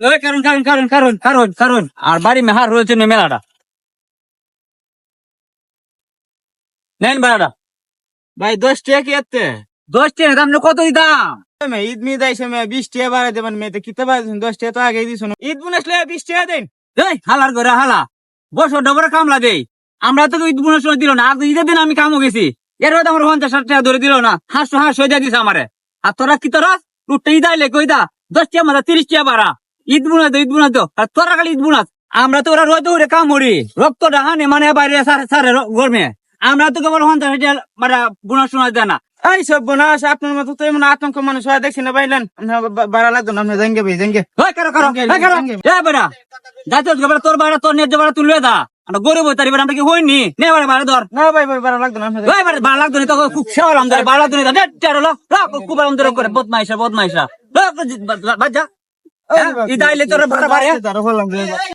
ওই কারণ আর বাড়ি মেহার রয়েছে মেলাটা নেন ভাড়াটা ভাই 10 টাকা কি এতে 10 টাকা দাম কত দাম ঈদ মিদ আইসে 20 টাকা বাড়াই দেবেন মেয়েতে কিতে পারছেন 10 টাকা তো আগেই দিছ ঈদ বোনাস লয়ে 20 টাকা দেন এই হালার করে হালা বছর ডবরে কামলা দেই আমরা তো ঈদ বোনাস দিল না আজ ঈদের দিন আমি কামও গেছি এর মধ্যে আমার 50-60 টাকা ধরে দিল না 500 দিয়ে দিছে আমারে আর তোরা কি তোরা টুটে ঈদ আইলে কই দা 10 টাকা মানে 30 টাকা বাড়া ঈদ বোনাস দো আর তোরা খালি ঈদ বোনাস আমরা তো ওরা রোজ ধরে কাম করি রক্ত ডাহানে মানে বাইরে সারে গরমে আমরা তো কেবল 50 টাকা মানে বোনাস দেয় না এই সব বোনাস আপনার মতো তো এমন আতঙ্ক মানুষ হয় দেখছি না ভাইলেন বাড়া লাগতো না আপনি জাঙ্গে ভাই জাঙ্গে ওই কারো এ বেটা যাইতে বেটা তোর বাড়া তোর নেট বাড়া তুললে দা আমরা গরিব হই তারি আমরা কি হইনি নে বাড়া বাড়া ধর না ভাই বাড়া লাগতো না ওই বাড়া লাগতো না তো খুব সেওলাম ধরে বাড়া লাগতো না নেট টারো লো খুব আরাম ধরে করে বদমাইশা বাজা ইদাইলে তোর বাড়া বাড়া